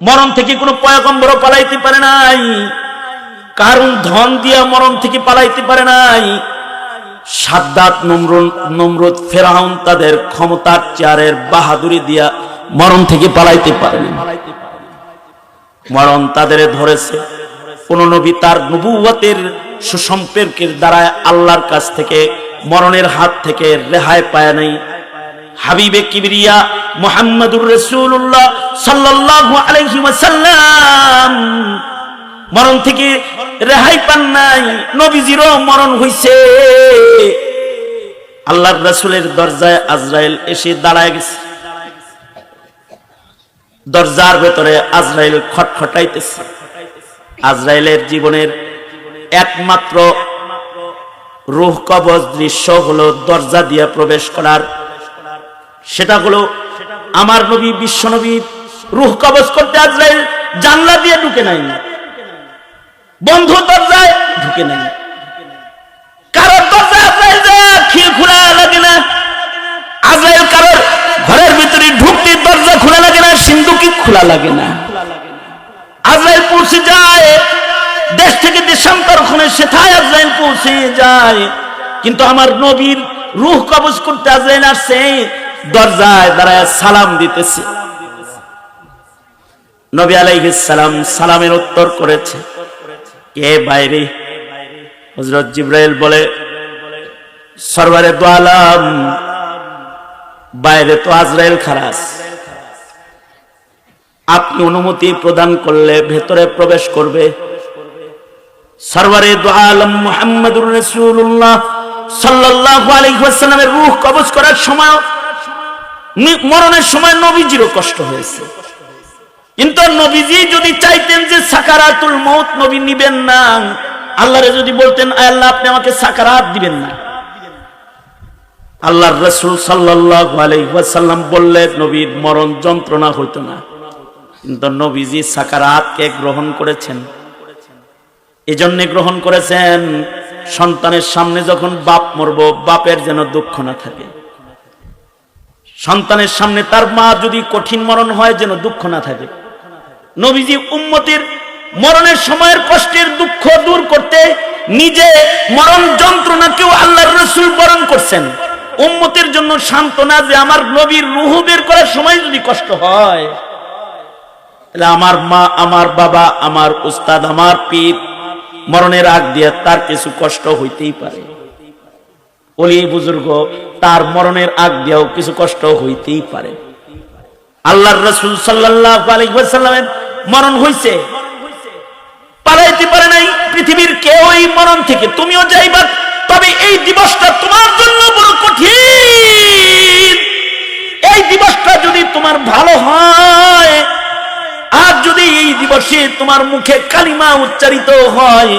মরণ থেকে কোনো পয়গম্বর পালাইতে পারে নাই, কারণ ধন দিয়া মরণ থেকে পালাইতে পারে নাই। সাদ্দাত, নমরুদ, ফেরাউন তাদের ক্ষমতার চেয়ারের বাহাদুরি দিয়া মরণ থেকে পালাইতে পারেনি। মরণ তাদের ধরেছে। কোন নবী তার নবুয়তের সুসম্পর্কের দ্বারা আল্লাহর কাছ থেকে মরণের হাত থেকে রেহাই পায় নাই। হাবিবে কিবরিয়া মুহাম্মদুর রাসূলুল্লাহ সাল্লাল্লাহু আলাইহি ওয়াসাল্লাম মরণ থেকে রেহাই পান নাই। নবীজিরও মরণ হইছে। আল্লাহর রাসূলের দরজায় আজরাইল এসে দাঁড়ায় গেছে। দরজার ভেতরে আজরাইল খটখটাইতেছে। আজরাইলের জীবনের একমাত্র রূহ কবজ দৃশ্য হলো দরজা দিয়ে প্রবেশ করার। সেটা হলো আমার নবী বিশ্ব নবীর রূহ কবজ করতে আজরাইল জানলা দিয়ে ঢুকে নাই, বন্ধ দরজায় ঢুকে নাই। কারোর দরজা আজরাইল খিল খোলা লাগে না। আজরাইল কারোর ঘরের ভিতরে ঢুকতে দরজা খোলা লাগে না, সিন্ধুকি খোলা লাগে না। আজরাইল পৌঁছে যায় দেশ থেকে দেশান্তর খুনে, সেথায় আজরাইল পৌঁছে যায়। কিন্তু আমার নবীর রূহ কবজ করতে আজরাইল আসছে, দরজায় দাঁড়ায় সালাম দিতেছে। নবী আলাইহিস সালাম সালামের উত্তর করেছে। কে বাইরে? হযরত জিবরাইল বলে, সরওয়ারে দু আলম, বাইরে তো আজরাইল খারাস, আপনি অনুমতি প্রদান করলে ভেতরে প্রবেশ করবে। সরওয়ারে দু আলম মুহাম্মদুর রাসূলুল্লাহ সাল্লাল্লাহু আলাইহি ওয়াসাল্লামের রূহ কবজ করার সময়, মরণের সময় নবীজিরও কষ্ট হয়েছে। কিন্তু নবীজি যদি চাইতেন যে সাকারাতুল মউত নবী নিবেন না, আল্লাহরে যদি বলতেন আল্লাহ আপনি আমাকে সাকারাত দিবেন না, আল্লাহর রাসূল সাল্লাল্লাহু আলাইহি ওয়াসাল্লাম বললে নবীর মরণ যন্ত্রণা হইতো না। কিন্তু নবীজি সাকারাতকে গ্রহণ করেছেন। এজন্য গ্রহণ করেছেন, সন্তানের সামনে যখন বাপ মরবো, বাপের যেন দুঃখ না থাকে। সন্তানের সামনে তার মা যদি কঠিন মরণ হয়, যেন দুঃখ না থাকে। নবীজি উম্মতের মরণের সময়ের কষ্টের দুঃখ দূর করতে নিজে মরণ যন্ত্রণাকেও আল্লাহর রাসূল বরণ করছেন। উম্মতের জন্য সান্ত্বনা যে আমার নবীর রূহ বের করার সময় যদি কষ্ট হয়, তাহলে আমার মা, আমার বাবা, আমার উস্তাদ, আমার পীর মরণের আগ দিয়ে তার কিছু কষ্ট হইতেই পারে। ওলি বুজুর্গ তার মরণের আগ দিয়েও কিছু কষ্ট হইতেই পারে। আল্লাহর রাসূল সাল্লাল্লাহু আলাইহি ওয়াসাল্লামের মরণ হইছে, পালাইতে পারে নাই পৃথিবীর কেউ এই মরণ থেকে। তুমিও যাইবা, তবে এই দিবসটা তোমার জন্য বড় কঠিন। এই দিবসটা যদি তোমার ভালো হয়, আর যদি এই দিবসে তোমার মুখে কালিমা উচ্চারিত হয়,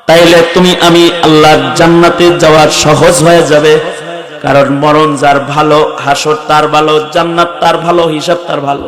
তাইলে তুমি আমি আল্লাহর জান্নাতে যাওয়ার সহজ হয়ে যাবে। কারণ মরণ যার ভালো, হাসর তার ভালো, জান্নাত তার ভালো, হিসাব তার ভালো।